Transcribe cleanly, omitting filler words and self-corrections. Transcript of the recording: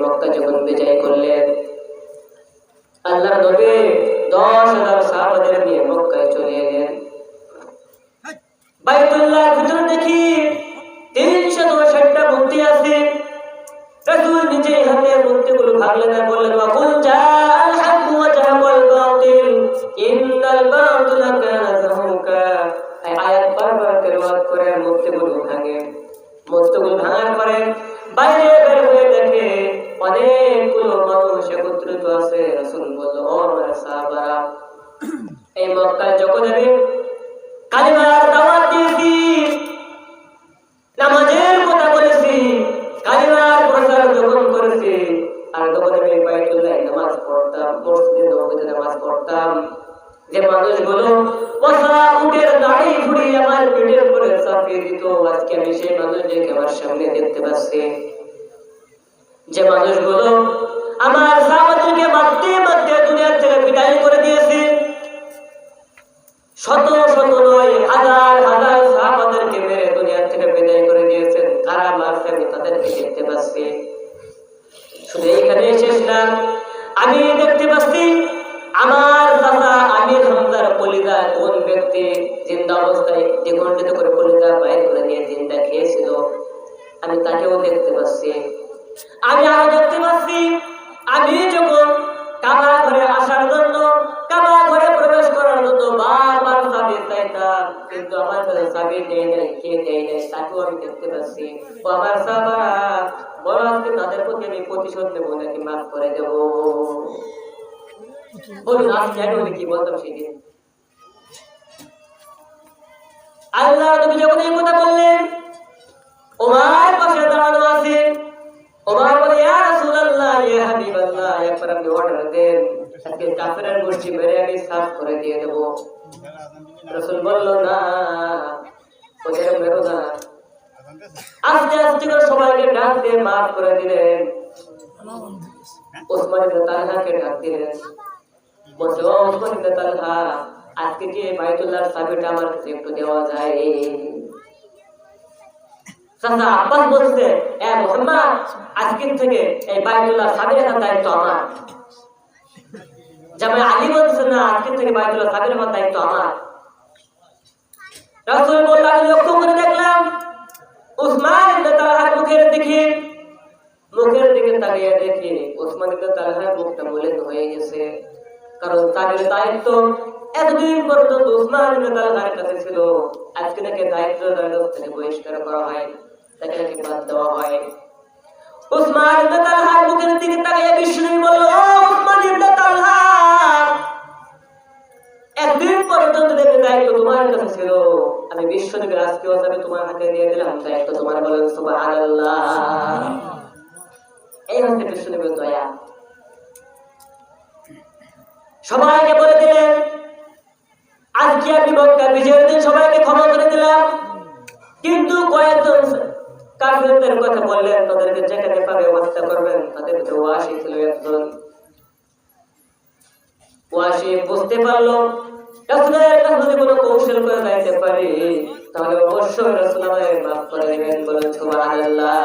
মক্কা যখন বিজয় করলেন, আল্লাহর নবী 10,000 সাহাবাদের নিয়ে মক্কায় চলে এলেন। বাইতুল্লাহর ভিতরে দেখি 360টা মূর্তি আছে। রাসূল নিজে হাতে মূর্তিগুলো ভাঙলেন আর বললেন, ওয়াকুল জাআল হাক্কু ওয়া জাহাকাল বাতিল ইন্নাল বাতিলা কানা যাহুকা। এই আয়াত বারবার তেলাওয়াত করে মূর্তিগুলো ভাঙে। মূর্তিগুলো ভাঙার পরে বাইরে বের হয়ে দেখে অনেকগুলো মানুষ একত্রিত আছে। রাসূল বলল, ও আমার সাহাবারা, এই মক্কায় যখন আমি কালিমার দাওয়াত দিয়েছি, নামাজের কথা বলেছি, কালিমার প্রচার যখন করেছি, আর যখন আমি বাইতুল্লাহ নামাজ পড়তাম, মসজিদে নববীতে নামাজ পড়তাম, যে মানুষগুলো পচা উটের দাড়ি ঘুরি আমার পেটের উপরে চাপিয়ে দিত, আজকে আমি সেই মানুষদেরকে আমার সামনে দেখতে পাচ্ছি। যে মানুষগুলো আমার সাহাবাদেরকে মারতে মারতে দুনিয়া থেকে বিদায় করে দিয়েছে, শত শত নয় হাজার হাজার সাহাবাদেরকে মেরে দুনিয়া থেকে বিদায় করে দিয়েছেন, কারা মারছে আমি তাদেরকে দেখতে পাচ্ছি। শুধু এইখানে শেষ না, আমি দেখতে পাচ্ছি আমার চাচা আমির হামজার কলিজা কোন ব্যক্তি জিন্দা অবস্থায় দ্বিখণ্ডিত করে কলিজা বাইর করে নিয়ে জিন্দা খেয়েছিল, আমি তাকেও দেখতে পাচ্ছি। আমি আরো দেখতে পাচ্ছি, আমি যখন কাবা ঘরে আসার জন্য, কাবা ঘরে প্রবেশ করার জন্য বারবার চাবি চাইতাম, কিন্তু আমার কাছে চাবি নেই নাই, কে নেই নাই, তাকেও আমি দেখতে পাচ্ছি। ও আমার সাহাবারা, বড় আজকে তাদের প্রতি আমি প্রতিশোধ নেবো নাকি মাফ করে দেবো? বলুন আজকে আমি কি বলতাম সেদিন? আল্লাহ নবী যখন এই কথা বললেন, ওমর পাশে দাঁড়ানো আছে। ওমর বলে, ইয়া রাসূলুল্লাহ, ইয়া হাবিবাল্লাহ, একবার আপনি অর্ডার দেন, আজকে কাফেরের গোষ্ঠী মেরে আমি সাফ করে দিয়ে দেব। রাসূল বলল, না, ওদের মেরো না। আস্তে আস্তে করে সবাইকে ডাক দিয়ে মাফ করে দিলেন। ওসমান ইবনে তালহাকে ডাক দিলেন, বলছে, ও ওসমান ইবনে তালহা, আজকে কি বাইতুল্লাহর চাবিটা আমার কাছে একটু দেওয়া যায়? চাচা আব্বাস বলছে, এ মুহাম্মদ, আজকে থেকে এই বাইতুল্লাহর চাবি রাখার দায়িত্ব আমার। জামাই আলী বলছে, না, আজকে থেকে বাইতুল্লাহর চাবি রাখার দায়িত্ব আমার। রাসূল বললেন, আমি লক্ষ্য করে দেখলাম উসমান ইবনে তালহার মুখের দিকে তাকিয়ে দেখি উসমান ইবনে তালহার মুখটা মলিন হয়ে গেছে, কারণ তাদের দায়িত্ব এতদিন পর্যন্ত উসমান ইবনে তালহার কাছে ছিল। আজকে তাকে দায়িত্ব থেকে বহিষ্কার করা হয়, তাকে বাদ দেওয়া হয়। উসমান ইবনে তালহার মুখের দিকে তাকিয়ে বিশ্বনবী বলল, ও উসমান ইবনে তালহা, একদিন পর্যন্ত দেখে দায়িত্ব তোমার কাছে ছিল, আমি বিশ্বনবীর আজকে ওয়াসাবে তোমার হাতে দিয়ে দিলাম, দায়িত্ব তোমার। বলেন সুবহানাল্লাহ। এই হচ্ছে বিশ্বনবীর দয়া। সবাইকে বলে দিলেন, আজকে আমি মক্কা বিজয়ের দিন সবাইকে ক্ষমা করে দিলাম, কিন্তু কয়েকজন কাফিরদের কথা বললেন, তাদেরকে যেখানে পাবে হত্যা করবেন। তাদের ভিতরে ওয়াসি ছিল একজন। ওয়াসি বুঝতে পারলো রাসূলের কাছে যদি কোনো কৌশল করে যাইতে পারি, তাহলে অবশ্যই রাসূল আমাদের মাফ করে দিবেন। বলেন সুবহানাল্লাহ।